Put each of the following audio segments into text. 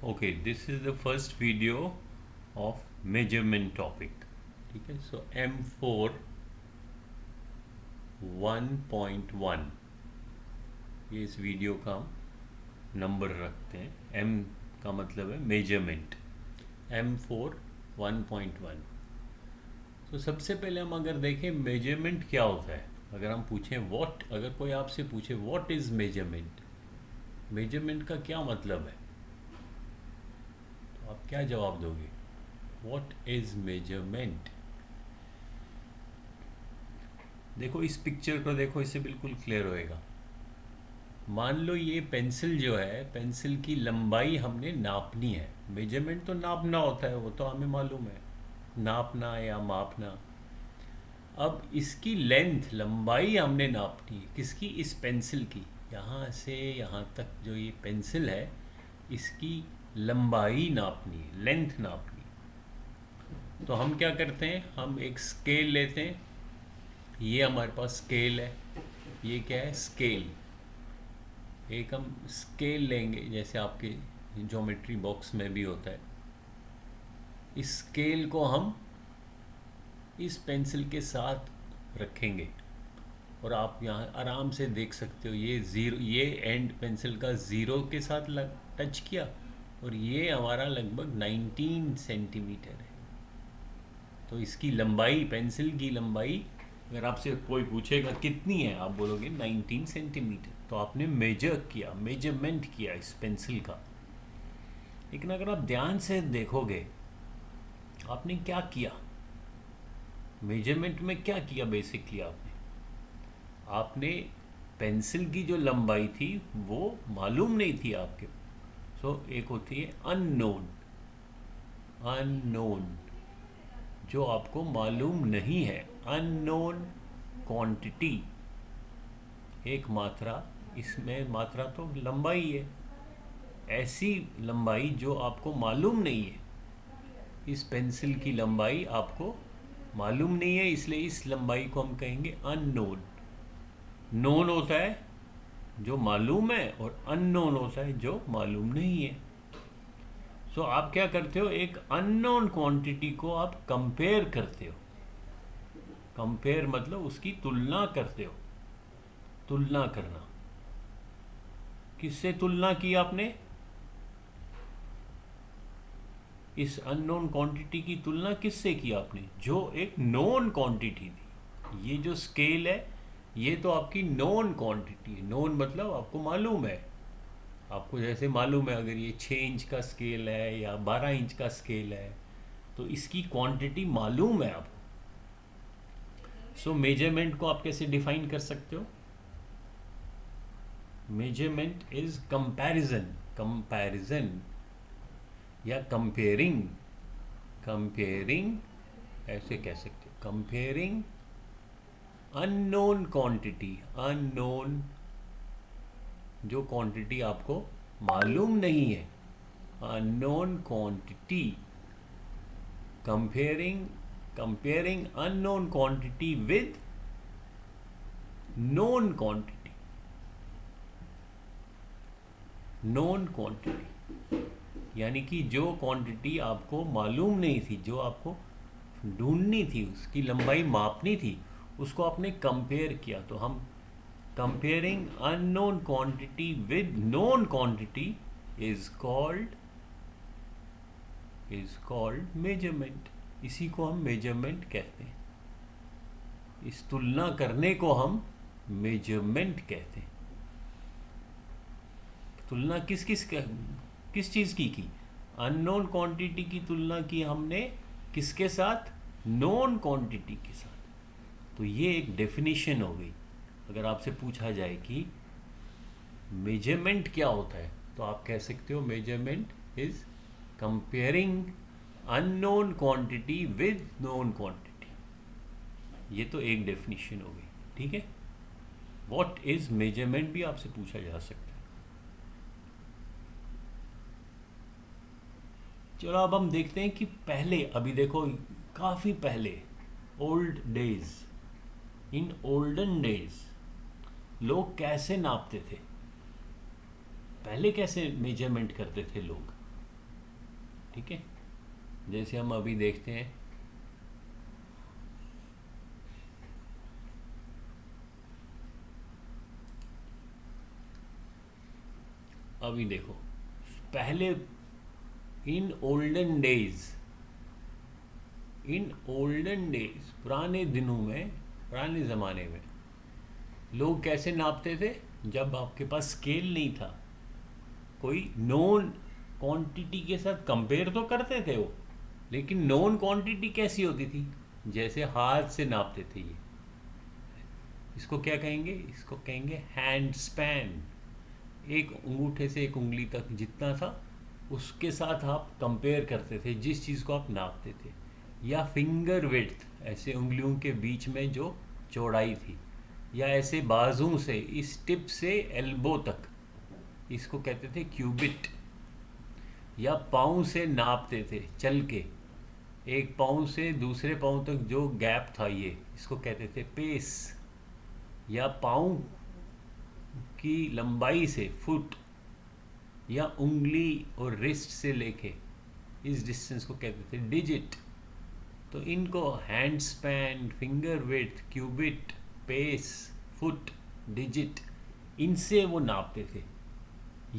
Okay, this is the first video of measurement topic. ठीक है, so M4 1.1 ये इस वीडियो का नंबर रखते हैं. M का मतलब है मेजरमेंट. M4 1.1. तो सबसे पहले हम अगर देखें मेजरमेंट क्या होता है. अगर हम पूछें अगर कोई आपसे पूछे व्हाट इज़ मेजरमेंट, मेजरमेंट का क्या मतलब है, तो आप क्या जवाब दोगे? What is measurement. देखो इस पिक्चर को देखो, इससे बिल्कुल क्लियर होएगा. मान लो ये पेंसिल जो है, पेंसिल की लंबाई हमने नापनी है. मेजरमेंट तो नापना होता है, वो तो हमें मालूम है, नापना या मापना. अब इसकी लेंथ, लंबाई हमने नापनी है. किसकी? इस पेंसिल की. यहाँ से यहाँ तक जो ये पेंसिल है, इसकी लंबाई नापनी है, लेंथ नापनी है. तो हम क्या करते हैं, हम एक स्केल लेते हैं. ये हमारे पास स्केल है. ये क्या है? स्केल. एक हम स्केल लेंगे, जैसे आपके ज्योमेट्री बॉक्स में भी होता है. इस स्केल को हम इस पेंसिल के साथ रखेंगे और आप यहाँ आराम से देख सकते हो, ये ज़ीरो, ये एंड पेंसिल का ज़ीरो के साथ टच किया और ये हमारा लगभग 19 सेंटीमीटर है. तो इसकी लंबाई, पेंसिल की लंबाई, अगर आपसे कोई पूछेगा कितनी है, आप बोलोगे 19 सेंटीमीटर. तो आपने मेजर किया, मेजरमेंट किया इस पेंसिल का. लेकिन अगर आप ध्यान से देखोगे, आपने क्या किया मेजरमेंट में, क्या किया बेसिकली आपने? आपने पेंसिल की जो लंबाई थी वो मालूम नहीं थी आपके. सो एक होती है अननोन. अननोन जो आपको मालूम नहीं है, अननोन क्वांटिटी. एक मात्रा, इसमें मात्रा तो लंबाई है, ऐसी लंबाई जो आपको मालूम नहीं है. इस पेंसिल की लंबाई आपको मालूम नहीं है, इसलिए इस लंबाई को हम कहेंगे अननोन. नोन होता है जो मालूम है और अननोन होता है जो मालूम नहीं है. सो आप क्या करते हो, एक अननोन क्वांटिटी को आप कंपेयर करते हो. कंपेयर मतलब उसकी तुलना करते हो. तुलना करना. किससे तुलना की आपने? इस अननोन क्वांटिटी की तुलना किससे की आपने? जो एक नोन क्वांटिटी थी. ये जो स्केल है, ये तो आपकी नोन क्वांटिटी है. नोन मतलब आपको मालूम है. आपको जैसे मालूम है अगर ये 6 इंच का स्केल है या 12 इंच का स्केल है, तो इसकी क्वांटिटी मालूम है आपको. सो मेजरमेंट को आप कैसे डिफाइन कर सकते हो? Measurement is comparison. कंपैरिजन या कंपेयरिंग. कंपेयरिंग ऐसे कह सकते हो. Comparing unknown quantity. अननोन जो क्वांटिटी आपको मालूम नहीं है, unknown quantity. Comparing unknown quantity with known quantity. Known quantity यानी कि जो क्वांटिटी आपको मालूम नहीं थी, जो आपको ढूंढनी थी, उसकी लंबाई मापनी थी, उसको आपने कंपेयर किया. तो हम comparing unknown quantity with known quantity is called measurement. इसी को हम मेजरमेंट कहते हैं. इस तुलना करने को हम मेजरमेंट कहते हैं. तुलना किस चीज़ की? अननोन क्वांटिटी की तुलना की हमने किसके साथ? नोन क्वांटिटी के साथ. तो ये एक डेफिनेशन हो गई. अगर आपसे पूछा जाए कि मेजरमेंट क्या होता है, तो आप कह सकते हो measurement is comparing unknown quantity with known quantity. ये तो एक डेफिनेशन हो गई. ठीक है. व्हाट इज मेजरमेंट भी आपसे पूछा जा सकता है. चलो अब हम देखते हैं कि पहले, अभी देखो काफ़ी पहले, old days, in olden days लोग कैसे नापते थे, पहले कैसे मेजरमेंट करते थे लोग. ठीक है, जैसे हम अभी देखते हैं, अभी देखो, पहले इन ओल्डन डेज, पुराने दिनों में, पुराने ज़माने में लोग कैसे नापते थे? जब आपके पास स्केल नहीं था, कोई नोन क्वांटिटी के साथ कंपेयर तो करते थे वो, लेकिन नोन क्वांटिटी कैसी होती थी? जैसे हाथ से नापते थे ये, इसको क्या कहेंगे? इसको कहेंगे हैंड स्पैन। एक अंगूठे से एक उंगली तक जितना था उसके साथ आप कंपेयर करते थे जिस चीज़ को आप नापते थे। या फिंगर विड्थ, ऐसे उंगलियों के बीच में जो चौड़ाई थी, या ऐसे बाजू से इस टिप से एल्बो तक, इसको कहते थे क्यूबिट। या पाँव से नापते थे चल के, एक पाँव से दूसरे पाँव तक जो गैप था ये, इसको कहते थे पेस। या पाँव की लंबाई से फुट, या उंगली और रिस्ट से लेके इस डिस्टेंस को कहते थे डिजिट। तो इनको hand span, finger width, cubit, pace, foot, digit, इनसे वो नापते थे।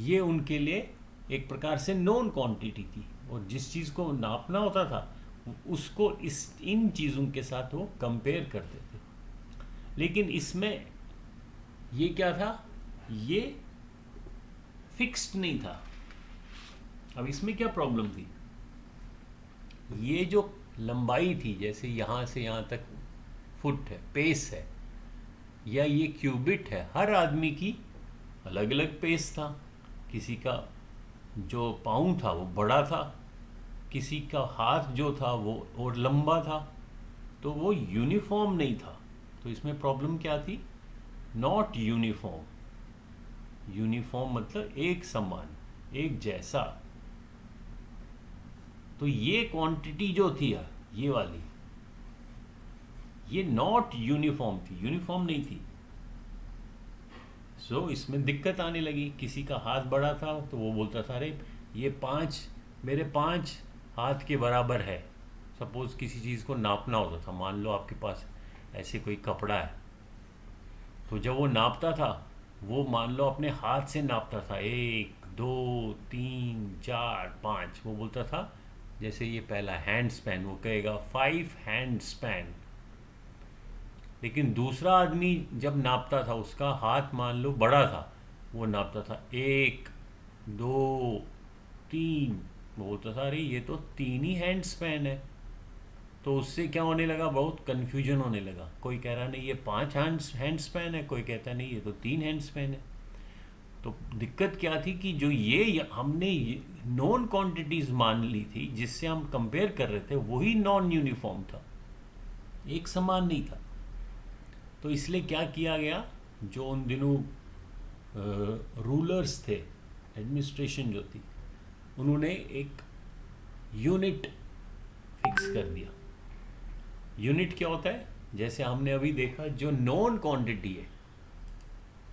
ये उनके लिए एक प्रकार से नोन क्वांटिटी थी, और जिस चीज़ को नापना होता था उसको इन चीज़ों के साथ वो कंपेयर करते थे। लेकिन इसमें ये क्या था? ये फिक्स्ड नहीं था। अब इसमें क्या प्रॉब्लम थी? ये जो लंबाई थी, जैसे यहाँ से यहाँ तक फुट है, पेस है, या ये क्यूबिट है, हर आदमी की अलग अलग पेस था। किसी का जो पाँव था वो बड़ा था, किसी का हाथ जो था वो और लंबा था, तो वो यूनिफॉर्म नहीं था। तो इसमें प्रॉब्लम क्या थी? Not uniform. यूनिफॉर्म मतलब एक समान, एक जैसा। तो ये क्वांटिटी जो थी ये वाली, ये नॉट यूनिफॉर्म थी, यूनिफॉर्म नहीं थी। सो इसमें दिक्कत आने लगी। किसी का हाथ बड़ा था तो वो बोलता था अरे ये मेरे 5 हाथ के बराबर है। सपोज़ किसी चीज़ को नापना होता था, मान लो आपके पास ऐसे कोई कपड़ा है, तो जब वो नापता था, वो मान लो अपने हाथ से नापता था, 1 2 3 4 5, वो बोलता था, जैसे ये पहला हैंड स्पैन, वो कहेगा 5 हैंड स्पैन। लेकिन दूसरा आदमी जब नापता था, उसका हाथ मान लो बड़ा था, वो नापता था 1 2 3, वो बोलता था अरे ये तो 3 ही हैंड स्पैन है। तो उससे क्या होने लगा? बहुत कन्फ्यूजन होने लगा। कोई कह रहा नहीं ये 5 हैंड स्पैन है, कोई कहता नहीं ये तो 3 हैंड स्पैन है। तो दिक्कत क्या थी कि जो हमने नॉन क्वांटिटीज़ मान ली थी, जिससे हम कंपेयर कर रहे थे, वही नॉन यूनिफॉर्म था, एक समान नहीं था। तो इसलिए क्या किया गया, जो उन दिनों रूलर्स थे, एडमिनिस्ट्रेशन जो थी, उन्होंने एक यूनिट फिक्स कर दिया। यूनिट क्या होता है? जैसे हमने अभी देखा, जो नॉन क्वांटिटी है,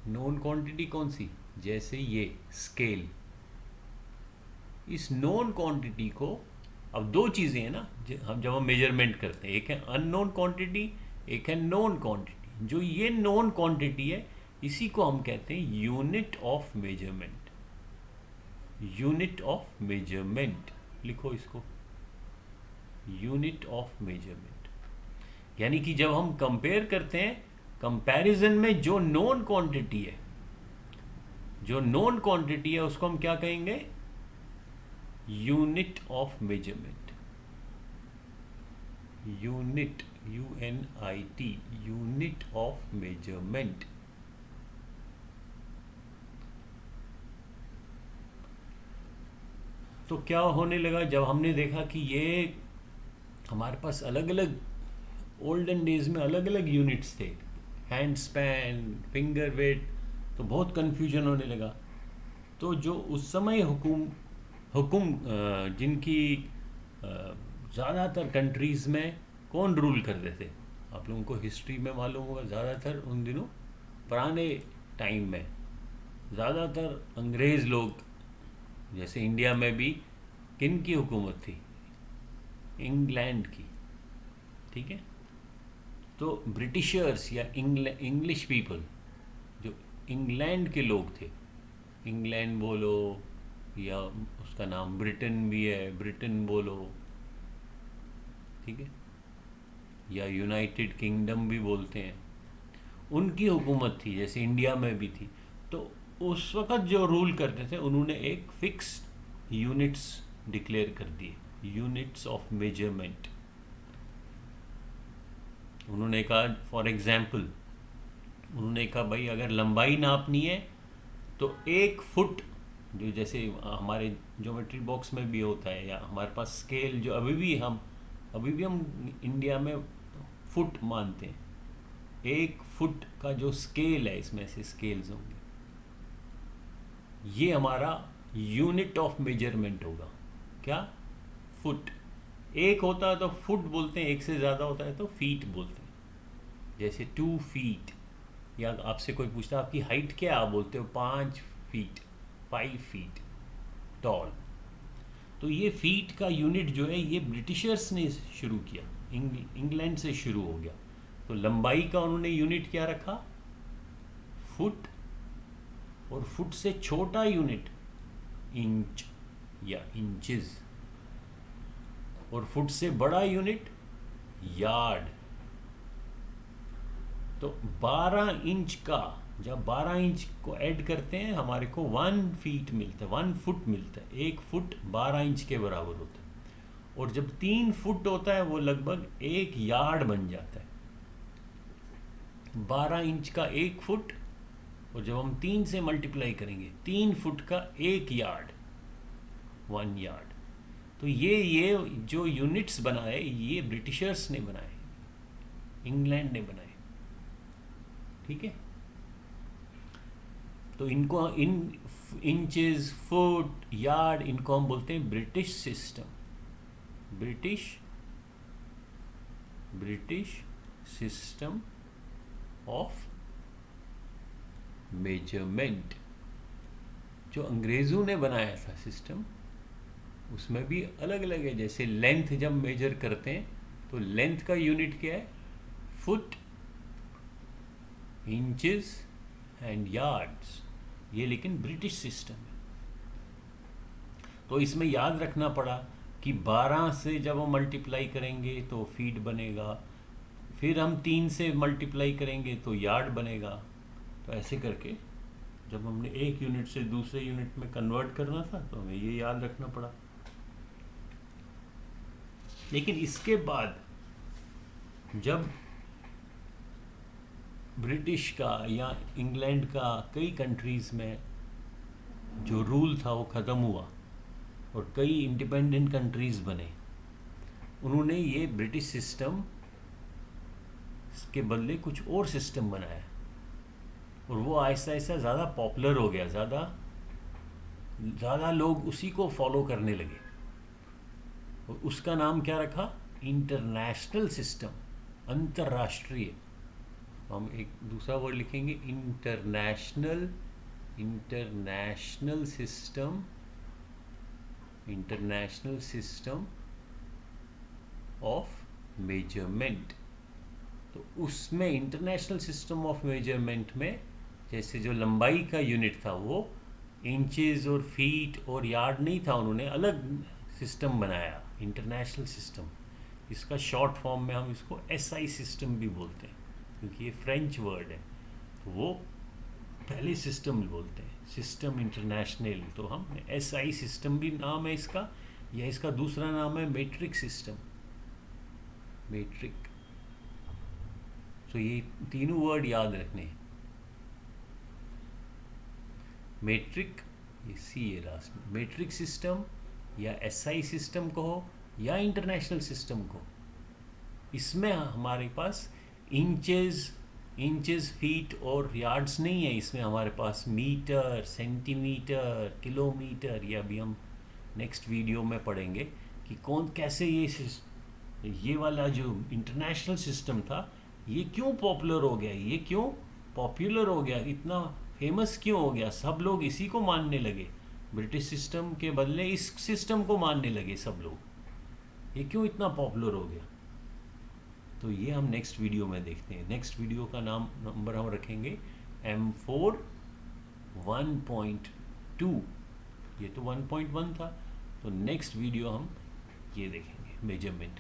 नॉन क्वांटिटी कौन सी? जैसे ये स्केल। इस नॉन क्वांटिटी को, अब दो चीज़ें हैं ना जब हम मेजरमेंट करते हैं, एक है अननोन क्वांटिटी, एक है नॉन क्वांटिटी। जो ये नॉन क्वांटिटी है, इसी को हम कहते हैं unit of measurement. Unit of measurement, लिखो इसको, यूनिट ऑफ मेजरमेंट। यानी कि जब हम कंपेयर करते हैं, कंपैरिजन में जो नॉन क्वांटिटी है, जो नॉन क्वांटिटी है उसको हम क्या कहेंगे? Unit of measurement. Unit, UNIT, unit of measurement. तो क्या होने लगा, जब हमने देखा कि ये हमारे पास अलग अलग ओल्डन डेज में अलग अलग यूनिट्स थे, हैंड स्पैन, फिंगर वेट, तो बहुत कन्फ्यूजन होने लगा। तो जो उस समय जिनकी ज़्यादातर कंट्रीज़ में कौन रूल करते थे? आप लोगों को हिस्ट्री में मालूम होगा, ज़्यादातर उन दिनों पुराने टाइम में ज़्यादातर अंग्रेज़ लोग, जैसे इंडिया में भी किन की हुकूमत थी? इंग्लैंड की। ठीक है। तो ब्रिटिशर्स या इंग्लिश पीपल, जो इंग्लैंड के लोग थे, इंग्लैंड बोलो या उसका नाम ब्रिटेन भी है, ब्रिटेन बोलो, ठीक है, या यूनाइटेड किंगडम भी बोलते हैं, उनकी हुकूमत थी, जैसे इंडिया में भी थी। तो उस वक़्त जो रूल करते थे उन्होंने एक फिक्स यूनिट्स डिक्लेयर कर दिए, यूनिट्स ऑफ मेजरमेंट। उन्होंने कहा फॉर एग्जांपल, उन्होंने कहा भाई अगर लंबाई नापनी है तो 1 फुट, जो जैसे हमारे ज्योमेट्री बॉक्स में भी होता है, या हमारे पास स्केल जो अभी भी हम इंडिया में फुट मानते हैं, 1 फुट का जो स्केल है, इसमें से स्केल्स होंगे, ये हमारा यूनिट ऑफ मेजरमेंट होगा। क्या? फुट। एक होता है तो फुट बोलते हैं, एक से ज़्यादा होता है तो फीट बोलते हैं। जैसे 2 फीट, या आपसे कोई पूछता है आपकी हाइट क्या है, आप बोलते हो 5 फीट, 5 फीट टॉल। तो ये फीट का यूनिट जो है ये ब्रिटिशर्स ने शुरू किया, इंग्लैंड से शुरू हो गया। तो लंबाई का उन्होंने यूनिट क्या रखा? फुट। और फुट से छोटा यूनिट इंच या इंचेस, और फुट से बड़ा यूनिट यार्ड। तो 12 इंच का, जब 12 इंच को ऐड करते हैं हमारे को 1 फीट मिलता है, 1 फुट मिलता है। 1 फुट 12 इंच के बराबर होता है। और जब 3 फुट होता है वो लगभग 1 यार्ड बन जाता है। 12 इंच का 1 फुट, और जब हम 3 से मल्टीप्लाई करेंगे 3 फुट का 1 यार्ड, 1 यार्ड। तो ये जो यूनिट्स बनाए ये ब्रिटिशर्स ने बनाए, इंग्लैंड ने बनाए। ठीक है। तो इनको इंचेस, फुट, यार्ड, इनको हम बोलते हैं British system. British system of measurement. जो अंग्रेज़ों ने बनाया था सिस्टम, उसमें भी अलग अलग है। जैसे लेंथ जब मेजर करते हैं तो लेंथ का यूनिट क्या है? Foot, inches and yards. ये लेकिन ब्रिटिश सिस्टम है। तो इसमें याद रखना पड़ा कि 12 से जब हम मल्टीप्लाई करेंगे तो फीट बनेगा, फिर हम 3 से मल्टीप्लाई करेंगे तो यार्ड बनेगा। तो ऐसे करके जब हमने एक यूनिट से दूसरे यूनिट में कन्वर्ट करना था तो हमें ये याद रखना पड़ा। लेकिन इसके बाद जब ब्रिटिश का या इंग्लैंड का कई कंट्रीज़ में जो रूल था वो ख़त्म हुआ और कई इंडिपेंडेंट कंट्रीज़ बने, उन्होंने ये ब्रिटिश सिस्टम के बदले कुछ और सिस्टम बनाया, और वो आहिस्ता आहिस्ता ज़्यादा पॉपुलर हो गया, ज़्यादा लोग उसी को फॉलो करने लगे। और उसका नाम क्या रखा? इंटरनेशनल सिस्टम, अंतर्राष्ट्रीय। हम एक दूसरा वर्ड लिखेंगे, इंटरनेशनल सिस्टम ऑफ मेजरमेंट। तो उसमें इंटरनेशनल सिस्टम ऑफ मेजरमेंट में जैसे जो लंबाई का यूनिट था वो इंचेस और फीट और यार्ड नहीं था, उन्होंने अलग सिस्टम बनाया, इंटरनेशनल सिस्टम। इसका शॉर्ट फॉर्म में हम इसको SI सिस्टम भी बोलते हैं, क्योंकि ये फ्रेंच वर्ड है। तो वो पहले सिस्टम बोलते हैं, सिस्टम इंटरनेशनल। तो हम SI सिस्टम भी नाम है इसका, या इसका दूसरा नाम है मेट्रिक सिस्टम, मेट्रिक। तो ये तीनों वर्ड याद रखने हैं। मेट्रिक, ये सी है लास्ट में, मेट्रिक सिस्टम या SI सिस्टम कहो या इंटरनेशनल सिस्टम को। इसमें हमारे पास इंचेस, फीट और यार्ड्स नहीं है। इसमें हमारे पास मीटर, सेंटीमीटर, किलोमीटर, ये अभी हम नेक्स्ट वीडियो में पढ़ेंगे कि कैसे ये वाला जो इंटरनेशनल सिस्टम था ये क्यों पॉपुलर हो गया, ये क्यों पॉपुलर हो गया, इतना फेमस क्यों हो गया, सब लोग इसी को मानने लगे। ब्रिटिश सिस्टम के बदले इस सिस्टम को मानने लगे सब लोग। ये क्यों इतना पॉपुलर हो गया? तो ये हम नेक्स्ट वीडियो में देखते हैं। नेक्स्ट वीडियो का नंबर हम रखेंगे M4 1.2। ये तो 1.1 था, तो नेक्स्ट वीडियो हम ये देखेंगे मेजरमेंट।